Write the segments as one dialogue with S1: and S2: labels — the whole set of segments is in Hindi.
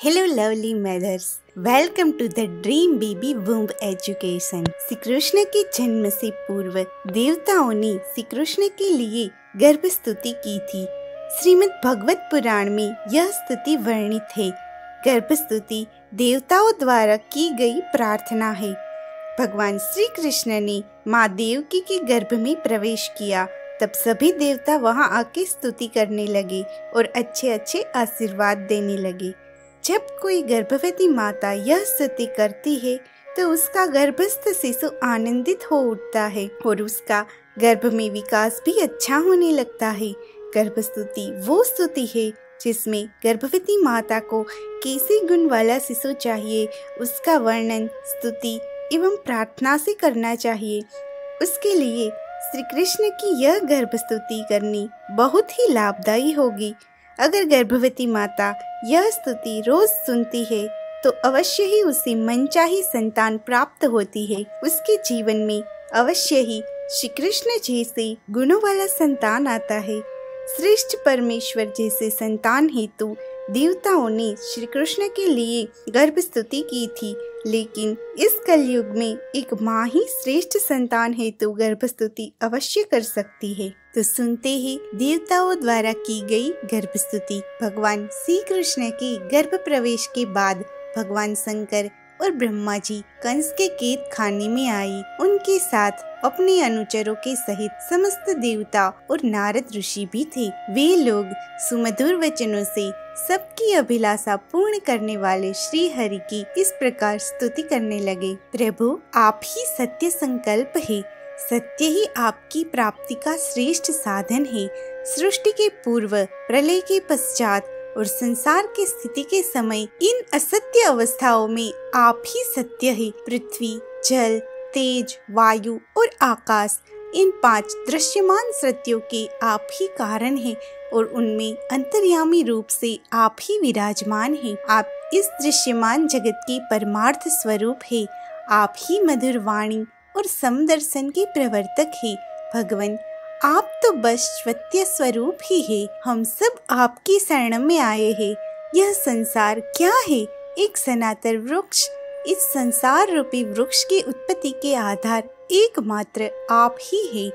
S1: Hello lovely mothers, welcome to the Dream Baby Womb Education। Shri Krishna के जन्म से पूर्व देवताओं ने श्री कृष्ण के लिए गर्भ स्तुति की थी। श्रीमद् भगवत पुराण में यह स्तुति वर्णित है। गर्भ स्तुति देवताओं द्वारा की गई प्रार्थना है। भगवान श्री कृष्ण ने माँ देवकी के गर्भ में प्रवेश किया, तब सभी देवता वहां आके स्तुति करने लगे और अच्छे अच्छे आशीर्वाद देने लगे। जब कोई गर्भवती माता यह स्तुति करती है तो उसका गर्भस्थ शिशु आनंदित हो उठता है और उसका गर्भ में विकास भी अच्छा होने लगता है। गर्भ स्तुति वो स्तुति है जिसमें गर्भवती माता को कैसे गुण वाला शिशु चाहिए उसका वर्णन स्तुति एवं प्रार्थना से करना चाहिए। उसके लिए श्री कृष्ण की यह गर्भ स्तुति करनी बहुत ही लाभदायी होगी। अगर गर्भवती माता यह स्तुति रोज सुनती है तो अवश्य ही उसे मनचाही संतान प्राप्त होती है। उसके जीवन में अवश्य ही श्री कृष्ण जैसे गुणों वाला संतान आता है। श्रेष्ठ परमेश्वर जैसे संतान हेतु देवताओं ने श्री कृष्ण के लिए गर्भ स्तुति की थी, लेकिन इस कलयुग में एक माँ ही श्रेष्ठ संतान हेतु गर्भ स्तुति अवश्य कर सकती है। तो सुनते ही देवताओं द्वारा की गई गर्भ स्तुति। भगवान श्री कृष्ण के गर्भ प्रवेश के बाद भगवान शंकर और ब्रह्मा जी कंस के कैद खाने में आए। उनके साथ अपने अनुचरों के सहित समस्त देवता और नारद ऋषि भी थे। वे लोग सुमधुर वचनों से सबकी अभिलाषा पूर्ण करने वाले श्री हरि की इस प्रकार स्तुति करने लगे। प्रभु, आप ही सत्य संकल्प है, सत्य ही आपकी प्राप्ति का श्रेष्ठ साधन है। सृष्टि के पूर्व, प्रलय के पश्चात और संसार की स्थिति के समय इन असत्य अवस्थाओं में आप ही सत्य है। पृथ्वी, जल, तेज, वायु और आकाश, इन 5 दृश्यमान सत्यों के आप ही कारण हैं और उनमें अंतर्यामी रूप से आप ही विराजमान हैं। आप इस दृश्यमान जगत के परमार्थ स्वरूप है। आप ही मधुर वाणी और समदर्शन के प्रवर्तक है। भगवान, आप तो बस सत्य स्वरूप ही है। हम सब आपकी शरण में आए हैं। यह संसार क्या है? एक सनातन वृक्ष। इस संसार रूपी वृक्ष की उत्पत्ति के आधार एकमात्र आप ही है।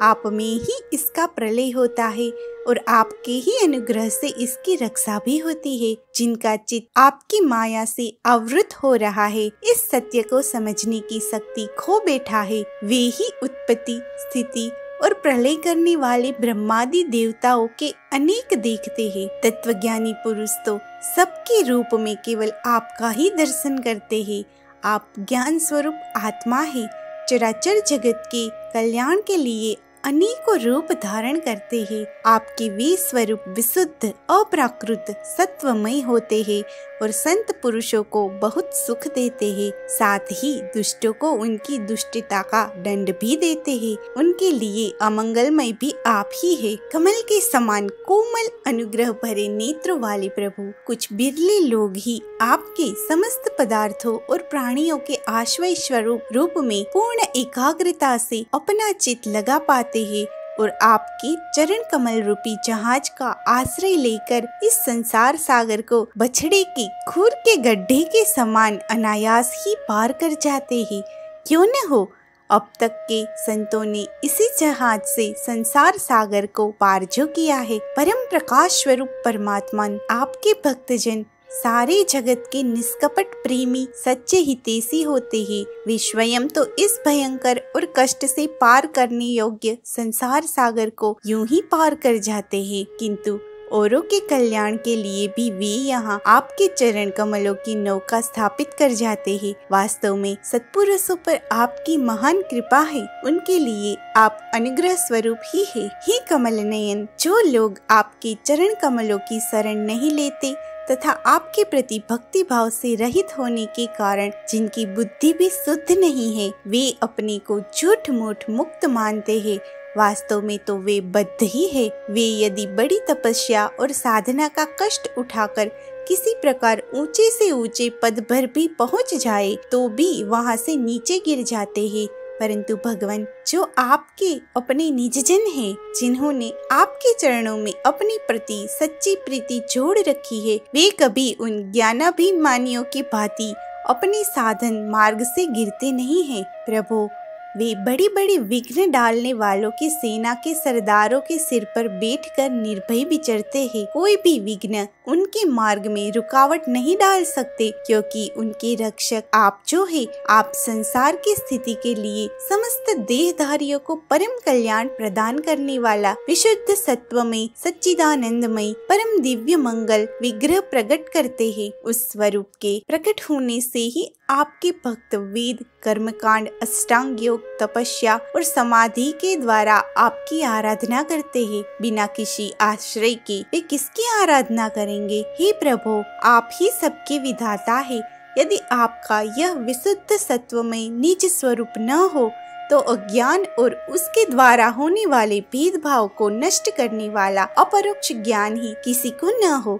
S1: आप में ही इसका प्रलय होता है और आपके ही अनुग्रह से इसकी रक्षा भी होती है। जिनका चित्त आपकी माया से आवृत हो रहा है, इस सत्य को समझने की शक्ति खो बैठा है, वे ही उत्पत्ति, स्थिति और प्रलय करने वाले ब्रह्मादि देवताओं के अनेक देखते हैं। तत्वज्ञानी पुरुष तो सबके रूप में केवल आपका ही दर्शन करते हैं। आप ज्ञान स्वरूप आत्मा है। चराचर जगत के कल्याण के लिए अनेकों रूप धारण करते हैं। आपके वे स्वरूप विशुद्ध, अप्राकृत, सत्वमय होते हैं और संत पुरुषों को बहुत सुख देते हैं। साथ ही दुष्टों को उनकी दुष्टता का दंड भी देते हैं। उनके लिए अमंगलमय भी आप ही है। कमल के समान कोमल अनुग्रह भरे नेत्रों वाले प्रभु, कुछ बिरले लोग ही आपके समस्त पदार्थों और प्राणियों के आश्रय स्वरूप रूप में पूर्ण एकाग्रता से अपना चित्त लगा पाते हैं और आपके चरण कमल रूपी जहाज का आश्रय लेकर इस संसार सागर को बछड़े की खूर के गड्ढे के समान अनायास ही पार कर जाते हैं। क्यों न हो, अब तक के संतों ने इसी जहाज से संसार सागर को पार जो किया है। परम प्रकाश स्वरूप परमात्मा आपके भक्तजन सारे जगत के निष्कपट प्रेमी सच्चे हितैषी होते हैं। वे स्वयं तो इस भयंकर और कष्ट से पार करने योग्य संसार सागर को यूं ही पार कर जाते हैं, किंतु औरों के कल्याण के लिए भी वे यहाँ आपके चरण कमलों की नौका स्थापित कर जाते हैं। वास्तव में सत्पुरुषों पर आपकी महान कृपा है। उनके लिए आप अनुग्रह स्वरूप ही है। हे कमल नयन, जो लोग आपके चरण कमलों की शरण नहीं लेते तथा आपके प्रति भक्ति भाव से रहित होने के कारण जिनकी बुद्धि भी शुद्ध नहीं है, वे अपने को झूठ मूठ मुक्त मानते हैं। वास्तव में तो वे बद्ध ही है। वे यदि बड़ी तपस्या और साधना का कष्ट उठाकर किसी प्रकार ऊंचे से ऊंचे पद पर भी पहुंच जाए तो भी वहां से नीचे गिर जाते हैं। परंतु भगवान जो आपके अपने निजजन हैं, जिन्होंने आपके चरणों में अपनी प्रति सच्ची प्रीति जोड़ रखी है, वे कभी उन ज्ञानाभिमानियों की भांति अपने साधन मार्ग से गिरते नहीं हैं। प्रभु, वे बड़ी बड़ी विघ्न डालने वालों की सेना के सरदारों के सिर पर बैठकर निर्भय विचरते हैं। कोई भी विघ्न उनके मार्ग में रुकावट नहीं डाल सकते, क्योंकि उनके रक्षक आप जो है। आप संसार की स्थिति के लिए समस्त देहधारियों को परम कल्याण प्रदान करने वाला विशुद्ध सत्व में सच्चिदानंदमय परम दिव्य मंगल विग्रह प्रकट करते हैं। उस स्वरूप के प्रकट होने से ही आपके भक्त वेद, कर्मकांड, अष्टांग योग, तपस्या और समाधि के द्वारा आपकी आराधना करते हैं। बिना किसी आश्रय के वे किसकी आराधना करेंगे? हे प्रभु, आप ही सबके विधाता है। यदि आपका यह विशुद्ध सत्वमय निज स्वरूप न हो तो अज्ञान और उसके द्वारा होने वाले भेदभाव को नष्ट करने वाला अपरोक्ष ज्ञान ही किसी को न हो।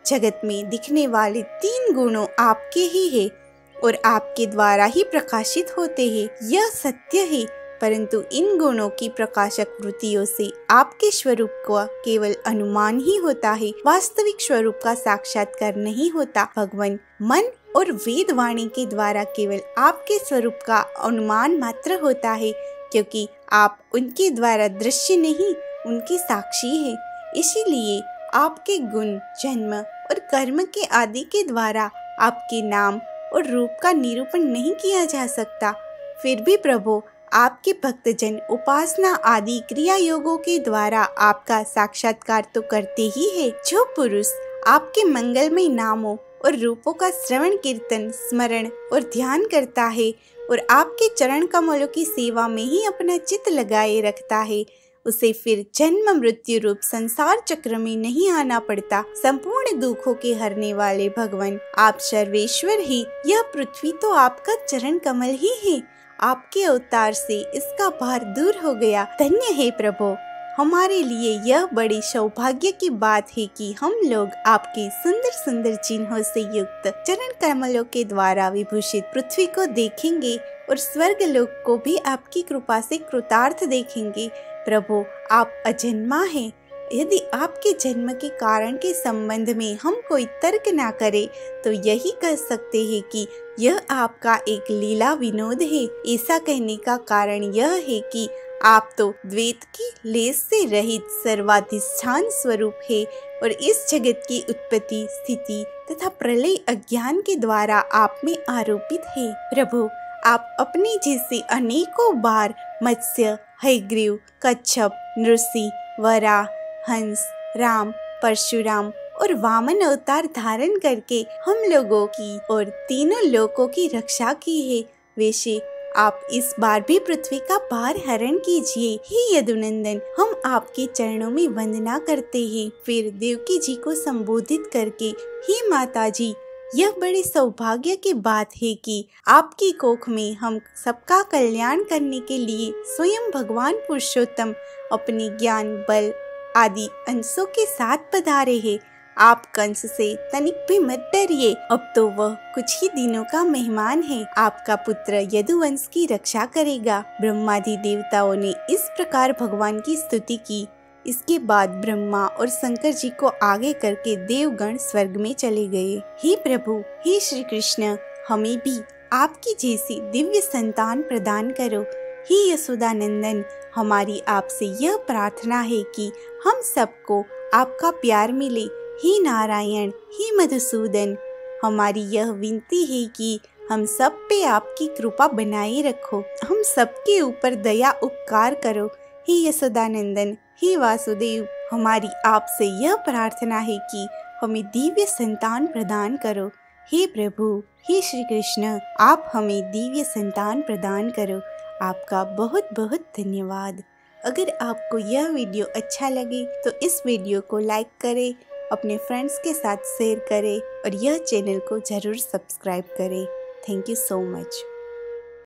S1: जगत में दिखने वाले 3 गुणों आपके ही है और आपके द्वारा ही प्रकाशित होते हैं। यह सत्य है, परंतु इन गुणों की प्रकाशक वृत्तियों से आपके स्वरूप का केवल अनुमान ही होता है, वास्तविक स्वरूप का साक्षात्कार नहीं होता। भगवान मन और वेद वाणी के द्वारा केवल आपके स्वरूप का अनुमान मात्र होता है, क्योंकि आप उनके द्वारा दृश्य नहीं, उनकी साक्षी है। इसीलिए आपके गुण, जन्म और कर्म के आदि के द्वारा आपके नाम और रूप का निरूपण नहीं किया जा सकता। फिर भी प्रभु, आपके भक्तजन उपासना आदि क्रिया योगों के द्वारा आपका साक्षात्कार तो करते ही है। जो पुरुष आपके मंगलमय नामों और रूपों का श्रवण, कीर्तन, स्मरण और ध्यान करता है और आपके चरण कमलों की सेवा में ही अपना चित्त लगाए रखता है, उसे फिर जन्म मृत्यु रूप संसार चक्र में नहीं आना पड़ता। संपूर्ण दुखों के हरने वाले भगवान, आप सर्वेश्वर ही। यह पृथ्वी तो आपका चरण कमल ही है। आपके अवतार से इसका भार दूर हो गया। धन्य है प्रभु। हमारे लिए यह बड़ी सौभाग्य की बात है कि हम लोग आपके सुंदर सुंदर चिन्हों से युक्त चरण कमलों के द्वारा विभूषित पृथ्वी को देखेंगे और स्वर्ग लोक को भी आपकी कृपा से कृतार्थ देखेंगे। प्रभु, आप अजन्मा हैं। यदि आपके जन्म के कारण के संबंध में हम कोई तर्क ना करें तो यही कह सकते हैं कि यह आपका एक लीला विनोद है। ऐसा कहने का कारण यह है कि आप तो द्वैत की लेस से रहित सर्वाधिष्ठान स्वरूप है और इस जगत की उत्पत्ति, स्थिति तथा प्रलय अज्ञान के द्वारा आप में आरोपित है। प्रभु, आप अपने जैसे अनेकों बार मत्स्य, हयग्रीव, कच्छप, नृसिंह, वराह, हंस, राम, परशुराम और वामन अवतार धारण करके हम लोगों की और तीनों लोकों की रक्षा की है। वैसे आप इस बार भी पृथ्वी का भार हरण कीजिए। हे यदुनंदन, हम आपके चरणों में वंदना करते हैं। फिर देवकी जी को संबोधित करके, हे माता जी, यह बड़े सौभाग्य की बात है कि आपकी कोख में हम सबका कल्याण करने के लिए स्वयं भगवान पुरुषोत्तम अपने ज्ञान, बल आदि अंशों के साथ पधारे हैं। आप कंस से तनिक भी मत डरिए, अब तो वह कुछ ही दिनों का मेहमान है। आपका पुत्र यदुवंश की रक्षा करेगा। ब्रह्मादि देवताओं ने इस प्रकार भगवान की स्तुति की। इसके बाद ब्रह्मा और शंकर जी को आगे करके देवगण स्वर्ग में चले गए। हे प्रभु, हे श्री कृष्ण, हमें भी आपकी जैसी दिव्य संतान प्रदान करो। हे यशोदानंदन, हमारी आपसे यह प्रार्थना है कि हम सबको आपका प्यार मिले। हे नारायण, हे मधुसूदन, हमारी यह विनती है कि हम सब पे आपकी कृपा बनाए रखो। हम सबके ऊपर दया उपकार करो। हे यशोदानंदन, हे वासुदेव, हमारी आपसे यह प्रार्थना है कि हमें दिव्य संतान प्रदान करो। हे प्रभु, हे श्री कृष्ण, आप हमें दिव्य संतान प्रदान करो। आपका बहुत बहुत धन्यवाद। अगर आपको यह वीडियो अच्छा लगे तो इस वीडियो को लाइक करें, अपने फ्रेंड्स के साथ शेयर करें और यह चैनल को जरूर सब्सक्राइब करें। Thank you so much.